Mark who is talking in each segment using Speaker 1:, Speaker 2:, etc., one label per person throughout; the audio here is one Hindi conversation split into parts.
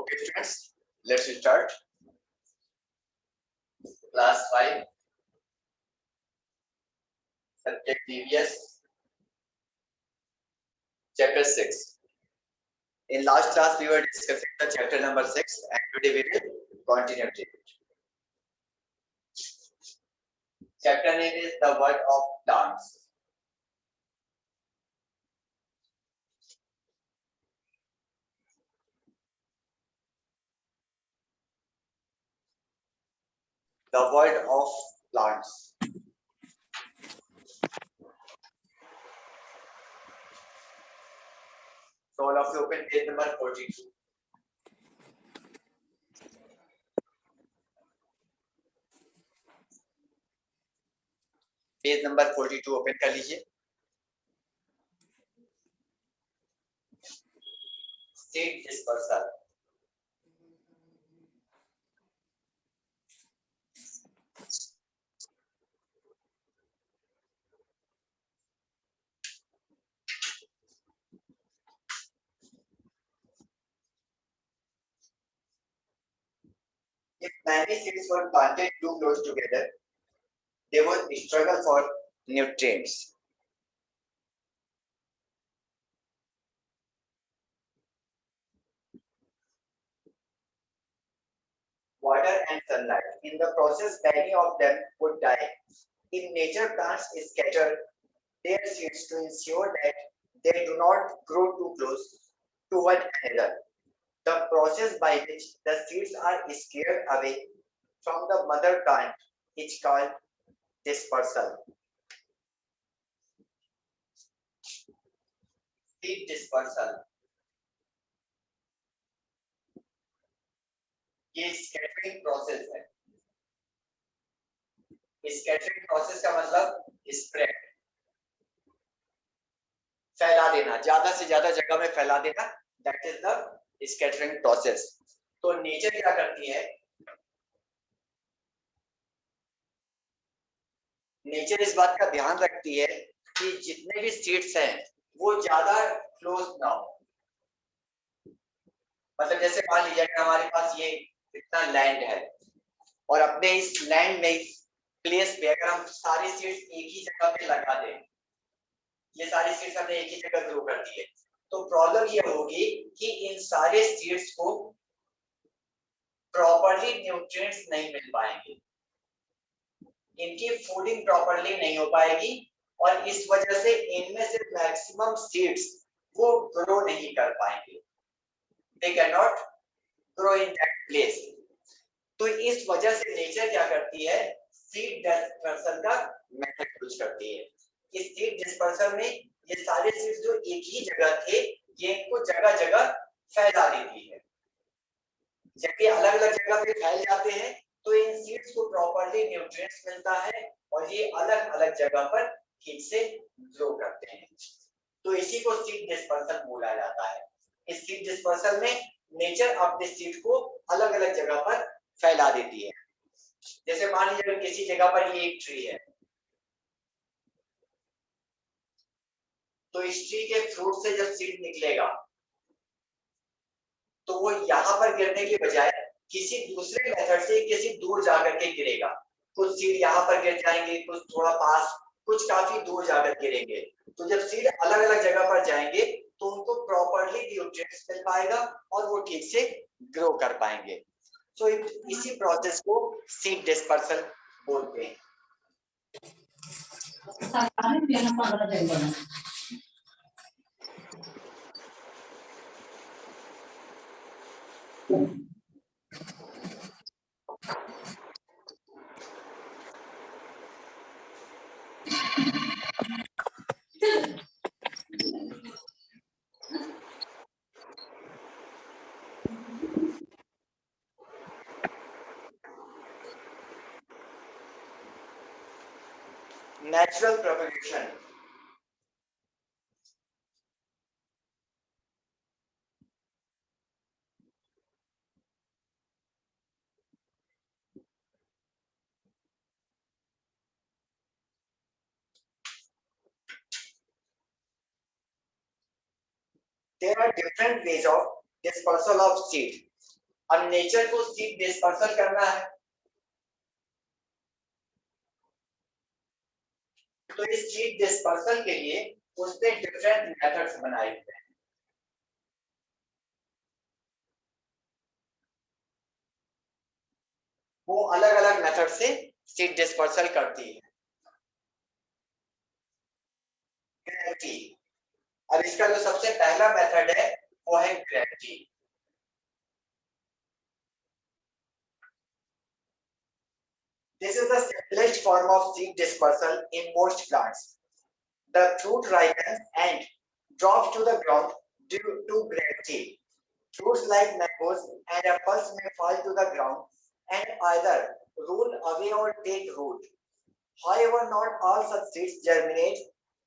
Speaker 1: Okay, students, let's start. Class 5, subject EVS, chapter 6. In last class, we were discussing the chapter number 6, and today we will continue it. Chapter name is the world of plants. The world of plants. So all of you open page number 42. Page number 42 open कर लीजिए. Seed dispersal. If many seeds were planted too close together, they would struggle for nutrients. Water and sunlight. In the process, many of them would die. In nature, plants scatter their seeds to ensure that they do not grow too close to one another. The process by which the seeds are scared away from the mother plant is called dispersal. Seed dispersal. ये स्कैटरिंग प्रोसेस है. स्कैटरिंग प्रोसेस का मतलब स्प्रेड, फैला देना, ज्यादा से ज्यादा जगह में फैला देना. That is the scattering process. तो नेचर क्या करती है? नेचर इस बात का ध्यान रखती है कि जितने भी सीड्स हैं वो ज्यादा क्लोज ना हो. मतलब जैसे मान लीजिए कि हमारे पास ये इतना लैंड है और अपने इस लैंड में प्लेस पे अगर हम सारी सीड्स एक ही जगह पे लगा दें, ये सारी सीड्स हमने एक ही जगह ग्रो कर दी है, तो प्रॉब्लम ये होगी कि इन सारे सीड्स को प्रॉपर्ली न्यूट्रिएंट्स नहीं मिल पाएंगे, इनकी फूडिंग प्रॉपर्ली नहीं हो पाएगी और इस वजह से इनमें से मैक्सिमम सीड्स वो ग्रो नहीं कर पाएंगे. They can not grow in that place. तो इस वजह से नेचर क्या करती है? सीड डिस्पर्सल का मेथड यूज करती है. इस सीड डिस्पर्सल में ये सारे सीड्स जो एक ही जगह थे ये इनको जगह जगह फैला देती है. जब ये अलग अलग जगह पे फैल जाते हैं तो इन सीड्स को प्रॉपर्ली न्यूट्रिएंट्स मिलता है और ये अलग अलग जगह पर ठीक से ग्रो करते हैं. तो इसी को सीड डिस्पर्सल बोला जाता है. इस सीड डिस्पर्सल में नेचर अपने सीड को अलग अलग जगह पर फैला देती है. जैसे मान लीजिए किसी जगह पर ये एक ट्री है, तो इस ट्री के फ्रूट से जब सीड निकलेगा तो वो यहाँ पर गिरने के बजाय किसी दूसरे मेथड से किसी दूर जाकर के गिरेगा. कुछ सीड यहाँ पर गिर जाएंगे, कुछ थोड़ा पास, कुछ काफी दूर जाकर गिरेंगे. तो जब सीड अलग अलग जगह पर जाएंगे तो उनको प्रॉपर्ली न्यूट्रिएंट्स मिल पाएगा और वो ठीक से ग्रो कर पाएंगे. तो इसी प्रोसेस को सीड डिस्पर्सल बोलते हैं. Natural propagation. there are different ways of dispersal of seed. अब नेचर को सीड डिस्पर्सल करना है, तो इस सीड डिस्पर्सल के लिए उसने डिफरेंट मेथड्स बनाए हुए हैं। वो अलग अलग मेथड से सीड डिस्पर्सल करती है। ग्रेविटी, अब इसका जो सबसे पहला मेथड है वो है gravity. This is the simplest form of seed dispersal in most plants. The fruit ripens and drops to the ground due to gravity. Fruits like mangoes and apples may fall to the ground and either roll away or take root. However, not all such seeds germinate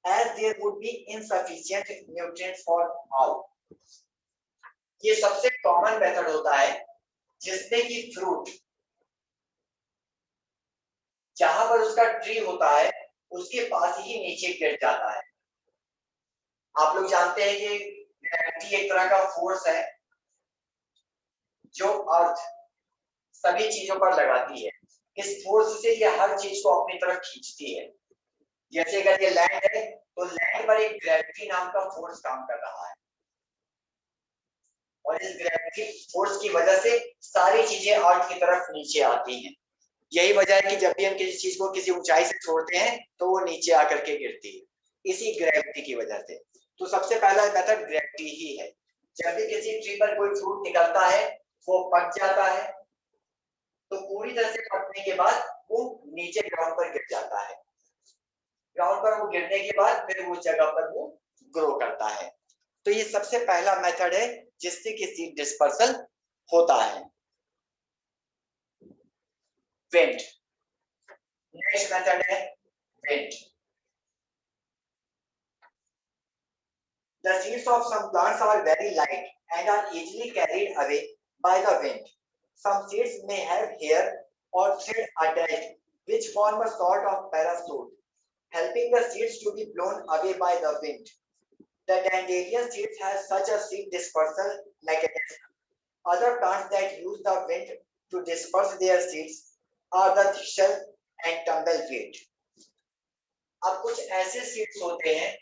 Speaker 1: as there would be insufficient nutrients for all. ये सबसे कॉमन मेथड होता है जिसमें कि फ्रूट जहां पर उसका ट्री होता है उसके पास ही नीचे गिर जाता है। आप लोग जानते हैं कि ग्रेविटी एक तरह का फोर्स है जो अर्थ सभी चीजों पर लगाती है। इस फोर्स से ये हर चीज को अपनी तरफ खींचती है। जैसे अगर ये लैंड है तो लैंड पर एक ग्रेविटी नाम का फोर्स काम कर रहा है और इस ग्रेविटी फोर्स की वजह से सारी चीजें अर्थ की तरफ नीचे आती हैं। यही वजह है कि जब भी हम किसी चीज को किसी ऊंचाई से छोड़ते हैं तो वो नीचे आकर के गिरती है, इसी ग्रेविटी की वजह से। तो सबसे पहला मेथड ग्रेविटी ही है। जब भी किसी ट्री पर कोई फ्रूट निकलता है वो पक जाता है, तो पूरी तरह से पकने के बाद वो नीचे ग्राउंड पर गिर जाता है। ग्राउंड पर वो गिरने के बाद फिर उस जगह पर वो ग्रो करता है। तो ये सबसे पहला मेथड है जिससे कि सीड डिस्पर्सल होता है। विंड, नेक्स्ट मेथड है wind. The seeds of some plants are very light and are easily carried away by the wind. Some seeds may have hair or thread attached, which form a sort of parachute, helping the seeds to be blown away by the wind. The dandelion seeds have such a seed dispersal mechanism. Other plants that use the wind to disperse their seeds are the thistle and tumbleweed. अब कुछ ऐसे सीड्स होते हैं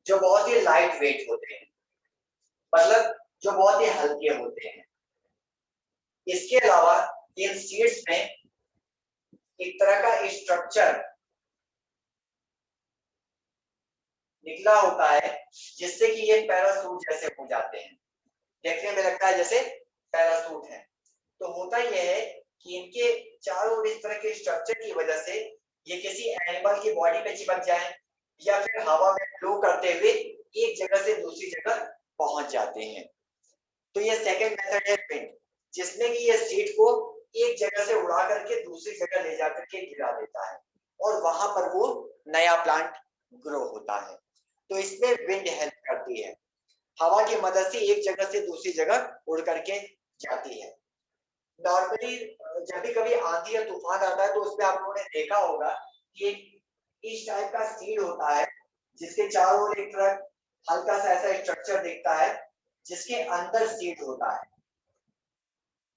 Speaker 1: जो बहुत ही लाइट वेट होते हैं, मतलब जो बहुत ही हल्के होते हैं। इसके अलावा इन सीड्स में एक तरह का स्ट्रक्चर निकला होता है जिससे कि ये पैरासूट जैसे हो जाते हैं। देखने में लगता है जैसे पैरासूट है। तो होता यह है कि इनके चारों ओर इस तरह के स्ट्रक्चर की वजह से ये किसी एनिमल की बॉडी पे चिपक जाए या फिर हवा में फ्लो करते हुए एक जगह से दूसरी जगह पहुंच जाते हैं। तो ये सेकंड मेथड है विंड, जिसमें कि ये सीड को एक जगह से उड़ा करके दूसरी जगह ले जाकर के गिरा देता है और वहां पर वो नया प्लांट ग्रो होता है। तो इसमें विंड हेल्प करती है, हवा की मदद से एक जगह से दूसरी जगह उड़ करके जाती है। नॉर्मली जब भी कभी आंधी या तूफान आता है तो उसमें आप लोगों ने देखा होगा कि इस टाइप का सीड होता है जिसके चारों ओर एक तरफ हल्का सा ऐसा स्ट्रक्चर दिखता है जिसके अंदर सीड होता है।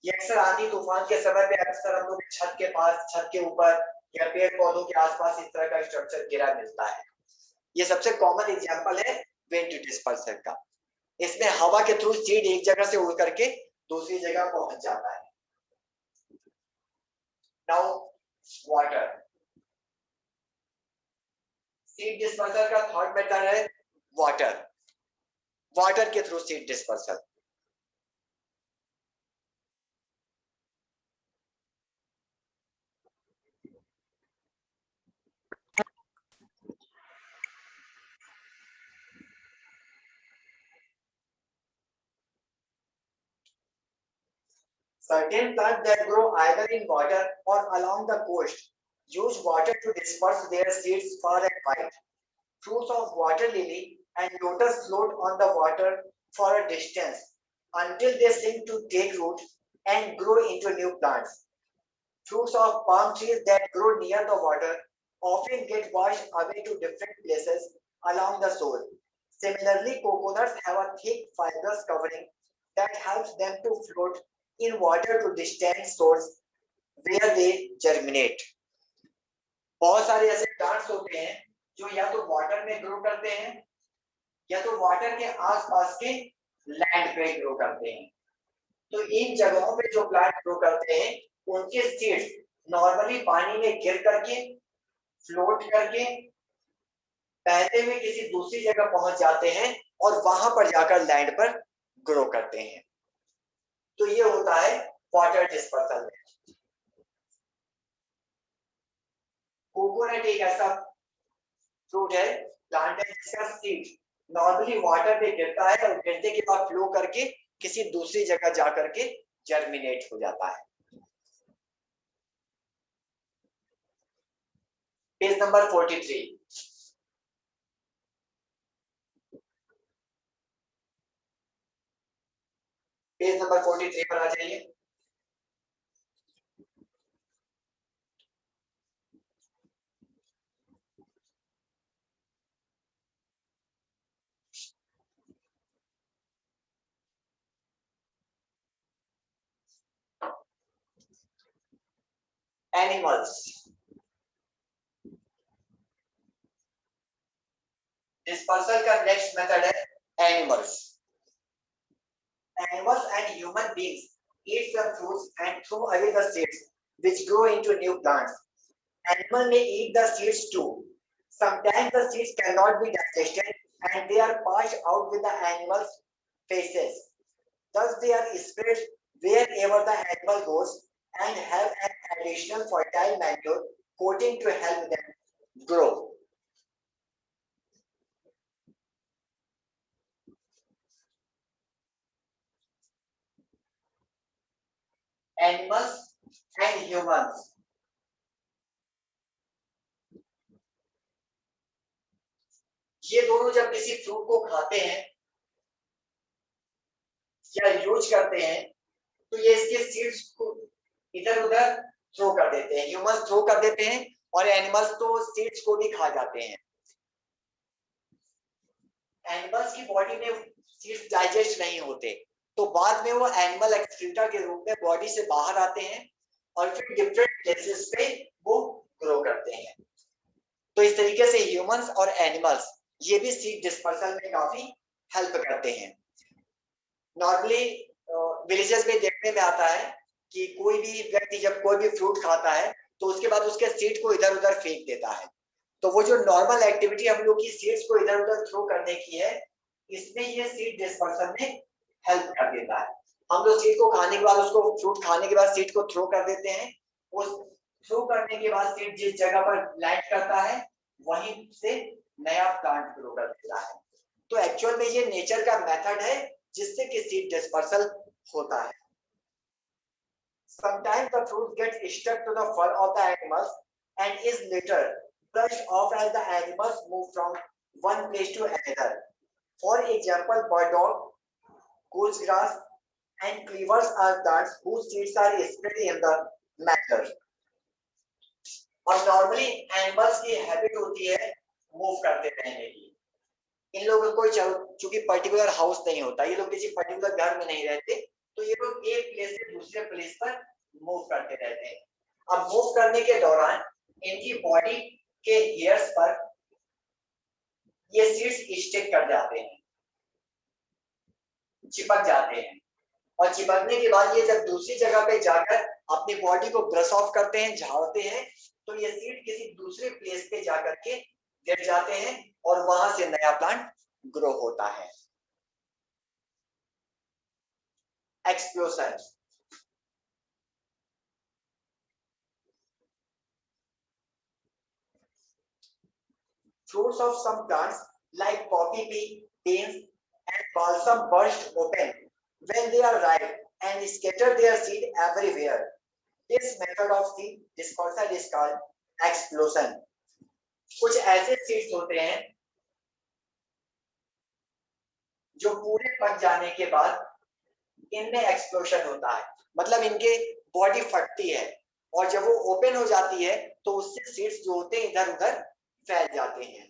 Speaker 1: ये अक्सर आंधी तूफान के समय पे अक्सर हम लोग छत के पास, छत के ऊपर या पेड़ पौधों के आसपास इस तरह का स्ट्रक्चर गिरा मिलता है। ये सबसे कॉमन एग्जांपल है विंड डिस्पर्सन का। इसमें हवा के थ्रू सीड एक जगह से उड़ करके दूसरी जगह पहुंच जाता है। नाउ वाटर, सीड डिस्पर्सल का थर्ड मेथड है वाटर। वाटर के through seed dispersal. Certain plants that grow either in water or along the coast use water to disperse their seeds far and wide. Fruits of water lily and lotus float on the water for a distance until they sink to take root and grow into new plants. Fruits of palm trees that grow near the water often get washed away to different places along the shore. Similarly, coconuts have a thick fibrous covering that helps them to float in water to distant source where they germinate. बहुत सारे ऐसे प्लांट्स होते हैं जो या तो वाटर में ग्रो करते हैं या तो वाटर के आसपास के लैंड पे ग्रो करते हैं। तो इन जगहों पे जो प्लांट ग्रो करते हैं उनके सीड्स नॉर्मली पानी में गिर करके फ्लोट करके बहते हुए किसी दूसरी जगह पहुंच जाते हैं और वहां पर जाकर लैंड पर ग्रो करते हैं। तो ये होता है वाटर डिस्पर्सल। कोकोनट एक ऐसा फ्रूट है, प्लांट है जिसका सीड नॉर्मली वाटर में गिरता है और गिरने के बाद फ्लो करके किसी दूसरी जगह जाकर के जर्मिनेट हो जाता है। Page number 43। पेज नंबर 43 पर आ जाइए। एनिमल्स। डिस्पर्सल का नेक्स्ट मेथड है animals. Animals and human beings eat some fruits and throw away the seeds which grow into new plants. Animal may eat the seeds too. Sometimes the seeds cannot be digested and they are passed out with the animal's faces. Thus they are spread wherever the animal goes and have an additional fertile manure coating to help them grow. Animals and humans. ये दोनों जब किसी फ्रूट को खाते हैं या यूज करते हैं तो ये इसके सीड्स को इधर उधर थ्रो कर देते हैं। ह्यूमंस थ्रो कर देते हैं और एनिमल्स तो सीड्स को भी खा जाते हैं। एनिमल्स की बॉडी में सीड्स डाइजेस्ट नहीं होते तो बाद में वो एनिमल एक्सक्रीटा के रूप में बॉडी से बाहर आते हैं और फिर डिफरेंट प्लेसेस पे वो ग्रो करते हैं। तो इस तरीके से ह्यूमंस और एनिमल्स ये भी सीड डिस्पर्सल में काफी हेल्प करते हैं। नॉर्मली विलेजेस में देखने में आता है कि कोई भी व्यक्ति जब कोई भी फ्रूट खाता है तो उसके बाद उसके सीड को इधर उधर फेंक देता है। तो वो जो नॉर्मल एक्टिविटी हम लोग की सीड्स को इधर उधर थ्रो करने की है, इसमें ये सीड डिस्पर्सन में हेल्प कर देता है। हम लोग सीड को खाने के बाद उसको फ्रूट खाने के बाद सीड को थ्रो कर देते हैं। उस थ्रो करने के बाद सीड जिस जगह पर लैंड करता है वहीं से नया प्लांट ग्रो कर देता है। तो एक्चुअल में ये नेचर का मेथड है जिससे कि सीड डिस्पर्सल होता है। Sometimes the fruit gets stuck to the fur of the animals and is later brushed off as the animals move from one place to another. For example, burdock, goose grass, and cleavers are plants whose seeds are spread in the manner. और नॉर्मली एनिमल्स की हैबिट होती है मूव करते रहने की। इन लोगों को चूंकि पर्टिकुलर हाउस नहीं होता, ये लोग किसी पर्टिकुलर घर में नहीं रहते, तो ये लोग एक प्लेस से दूसरे प्लेस पर मूव करते रहते हैं। अब मूव करने के दौरान इनकी बॉडी के हेयर्स पर ये सीड्स स्टिक कर जाते हैं, चिपक जाते हैं और चिपकने के बाद ये जब दूसरी जगह पे जाकर अपनी बॉडी को ब्रश ऑफ करते हैं, झाड़ते हैं, तो ये सीड किसी दूसरे प्लेस पे जाकर के गिर जाते हैं और वहां से नया प्लांट ग्रो होता है। Explosion. Fruits of some plants like poppy pea, beans, and balsam burst open when they are ripe and scatter their seed everywhere. This method of seed dispersal is called explosion. कुछ ऐसे सीड्स होते हैं जो पूरे पक जाने के बाद इनमें एक्सप्लोशन होता है, मतलब इनके बॉडी फटती है और जब वो ओपन हो जाती है तो उससे सीड्स जो होते हैं इधर उधर फैल जाते हैं।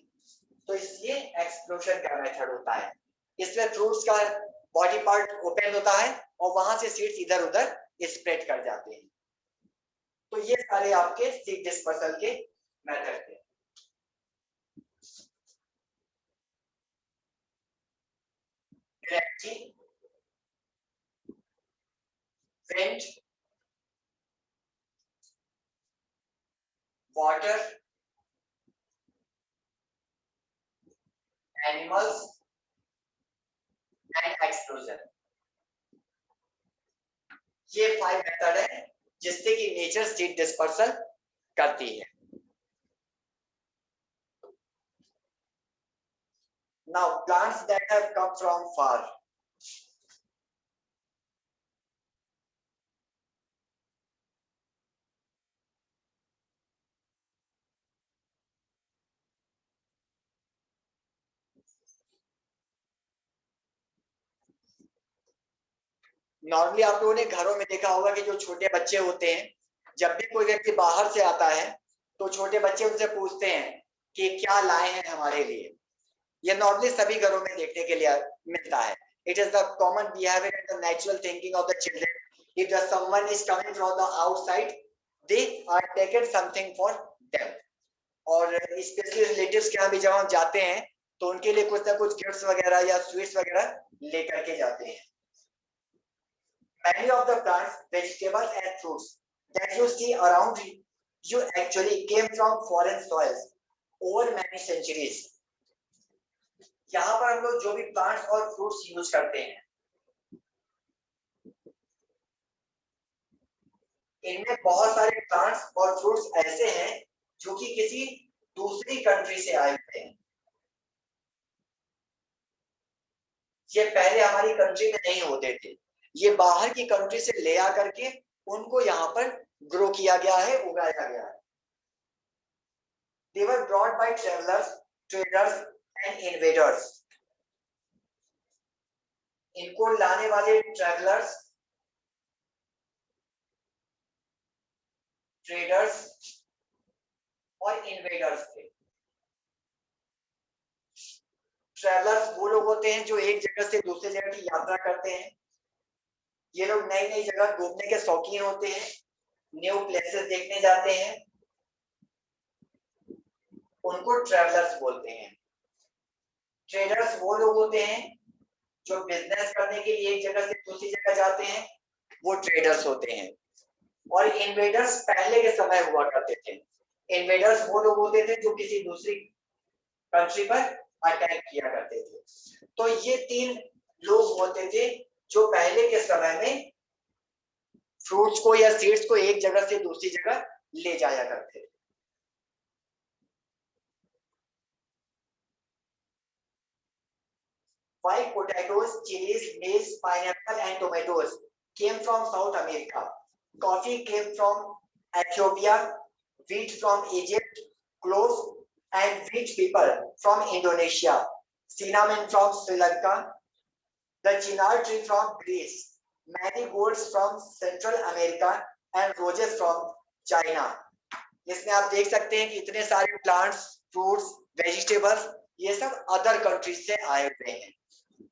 Speaker 1: तो इसलिए एक्सप्लोशन का मेथड होता है। इसमें फ्रूट्स का बॉडी पार्ट ओपन होता है और वहां से सीड्स इधर उधर स्प्रेड कर जाते हैं। तो ये सारे आपके सीड डिस्पर्सल के मेथड थे। gravity, wind, water, animals and explosion, ये 5 मेथड है जिससे कि नेचर सीड डिस्पर्सल करती है। Now plants that have come from far. Normally आप लोगों ने घरों में देखा होगा कि जो छोटे बच्चे होते हैं, जब भी कोई व्यक्ति बाहर से आता है तो छोटे बच्चे उनसे पूछते हैं कि क्या लाए हैं हमारे लिए। ये नॉर्मली सभी घरों में देखने के लिए मिलता है। It is the common behaviour and the natural thinking of the children. If the someone is coming from the outside, they are taken something for them. और स्पेशली रिलेटिव्स के यहाँ भी जब हम जाते हैं तो उनके लिए कुछ ना कुछ गिफ्ट्स वगैरह या स्वीट्स वगैरह लेकर के जाते हैं। Many of the plants, vegetables and fruits that you see around you actually came from foreign soils over many centuries. यहाँ पर हम लोग जो भी प्लांट्स और फ्रूट्स यूज करते हैं, इनमें बहुत सारे प्लांट्स और फ्रूट्स ऐसे हैं जो कि किसी दूसरी कंट्री से आए हुए हैं। ये पहले हमारी कंट्री में नहीं होते थे, ये बाहर की कंट्री से ले आकर के उनको यहाँ पर ग्रो किया गया है, उगाया गया है। They were brought by travelers, traders and invaders. इनको लाने वाले ट्रैवलर्स, ट्रेडर्स और इन्वेडर्स थे। ट्रैवलर्स वो लोग होते हैं जो एक जगह से दूसरी जगह की यात्रा करते हैं। ये लोग नई नई जगह घूमने के शौकीन होते हैं, न्यू प्लेसेस देखने जाते हैं, उनको ट्रैवलर्स बोलते हैं। ट्रेडर्स वो लोग होते हैं जो बिजनेस करने के लिए एक जगह से दूसरी जगह जाते हैं, वो ट्रेडर्स होते हैं। और इन्वेडर्स पहले के समय हुआ करते थे। इन्वेडर्स वो लोग होते थे जो किसी दूसरी कंट्री पर अटैक किया करते थे। तो ये 3 लोग होते थे जो पहले के समय में फ्रूट्स को या सीड्स को एक जगह से दूसरी जगह ले जाया करते थे। While potatoes, chilies, maize, pineapple and tomatoes came from South America. Coffee came from Ethiopia, wheat from Egypt, cloves and wheat people from Indonesia, cinnamon from Sri Lanka, the chinar tree from Greece, marigolds from Central America and roses from China. इसमें आप देख सकते हैं कि इतने सारे प्लांट्स, फ्रूट्स, वेजिटेबल्स ये सब अदर कंट्रीज से आए हुए हैं।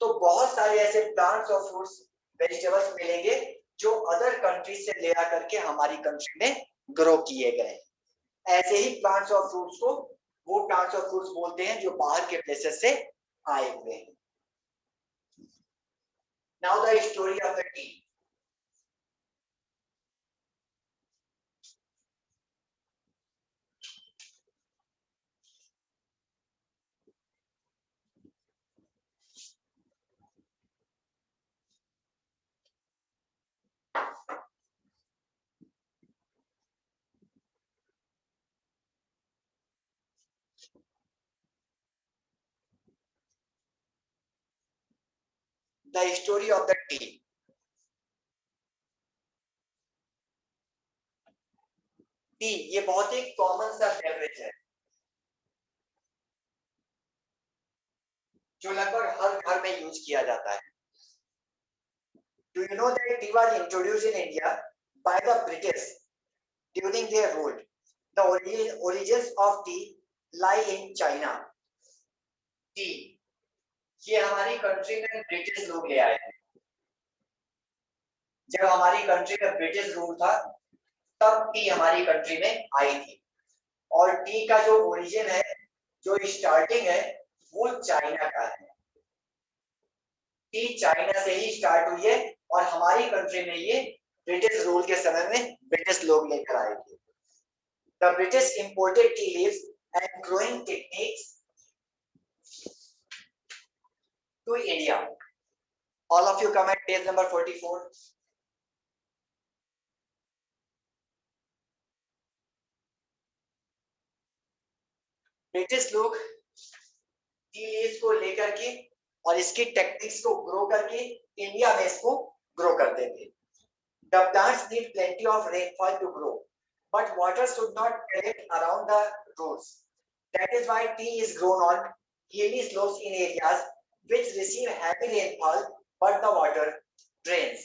Speaker 1: तो बहुत सारे ऐसे प्लांट्स और फ्रूट्स, वेजिटेबल्स मिलेंगे जो अदर कंट्रीज से ले आकर के हमारी कंट्री में ग्रो किए गए। ऐसे ही प्लांट्स और फ्रूट्स को वो प्लांट्स और फ्रूट्स बोलते हैं जो बाहर के प्लेसेस से आए हुए हैं। Now the story of the tea. The story of the tea. T ये बहुत ही कॉमन सा बेवरेज है जो लगभग हर घर में यूज किया जाता है। Do you know that tea was introduced in India by the British during their rule? The origins of tea lie in China. T, ये हमारी कंट्री में ब्रिटिश लोग ले आए थे। जब हमारी कंट्री में ब्रिटिश रूल था तब टी हमारी कंट्री में आई थी। और टी का जो ओरिजिन है, जो स्टार्टिंग है, वो चाइना का है। टी चाइना से ही स्टार्ट हुई है और हमारी कंट्री में ये ब्रिटिश रूल के समय में ब्रिटिश लोग लेकर आए थे। The British imported tea leaves and growing techniques to India. All of you come at page number 44. British लोग टी लीव्स को लेकर के और इसकी टेक्निक्स को ग्रो करके इंडिया में इसको ग्रो करते थे। The plants need plenty of rainfall to grow, but water should not collect around the roots. That is why tea is grown on hilly slopes in areas which receive heavy rainfall, but the water drains.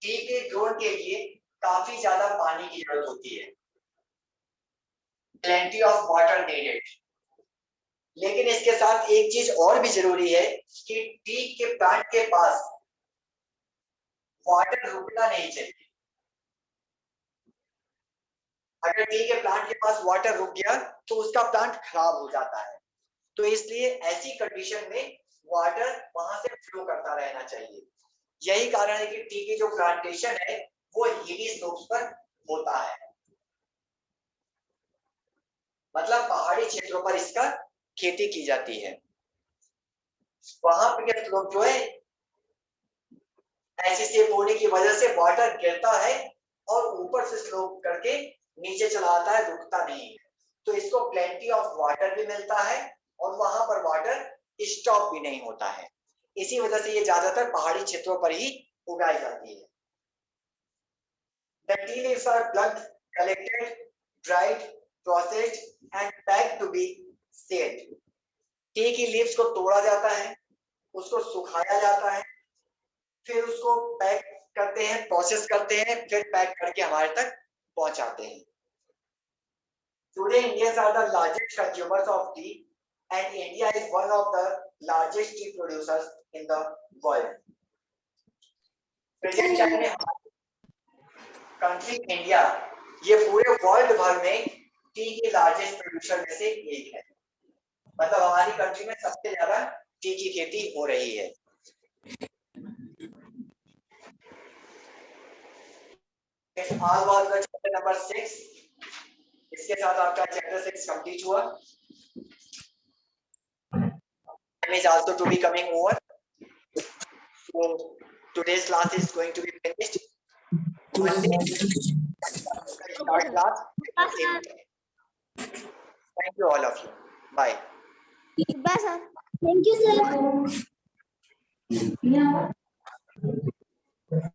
Speaker 1: T के ग्रोन के लिए काफी ज्यादा पानी की जरूरत होती है, plenty of water needed. लेकिन इसके साथ एक चीज और भी जरूरी है कि टी के प्लांट के पास वाटर रुकना नहीं चाहिए। अगर टी के प्लांट के पास वाटर रुक गया तो उसका प्लांट खराब हो जाता है। तो इसलिए ऐसी कंडीशन में वाटर वहां से फ्लो करता रहना चाहिए। यही कारण है कि टी की जो प्लांटेशन है वो हिली स्लोप्स पर होता है, मतलब पहाड़ी क्षेत्रों पर इसका खेती की जाती है। वहां पर स्लोप जो है ऐसी शेप होने की वजह से वाटर गिरता है और ऊपर से स्लोप करके नीचे चला आता है, रुकता नहीं है। तो इसको प्लेंटी ऑफ वाटर भी मिलता है और वहां पर वाटर स्टॉप भी नहीं होता है। इसी वजह से ये ज्यादातर पहाड़ी क्षेत्रों पर ही उगाई जाती है। The tea leaves are plucked, collected, dried, processed and packed to be sold. T की लीव्स को तोड़ा जाता है, उसको सुखाया जाता है, फिर उसको पैक करते हैं, प्रोसेस करते हैं, फिर पैक करके हमारे तक पहुंचाते हैं। Today Indians are the largest consumers of tea and India is one of the largest tea producers in the world. Present time में कंट्री इंडिया ये पूरे वर्ल्ड भर में टी के लार्जेस्ट प्रोड्यूसर में से एक है। मतलब हमारी कंट्री में सबसे ज्यादा टी की खेती हो रही है। All was the chapter number 6. इसके साथ आपका चैप्टर 6 कंप्लीट हुआ। Time is also to be coming over. So today's class is going to be finished. Start class. Thank you all of you. Bye.
Speaker 2: Bye, sir. Thank you, sir.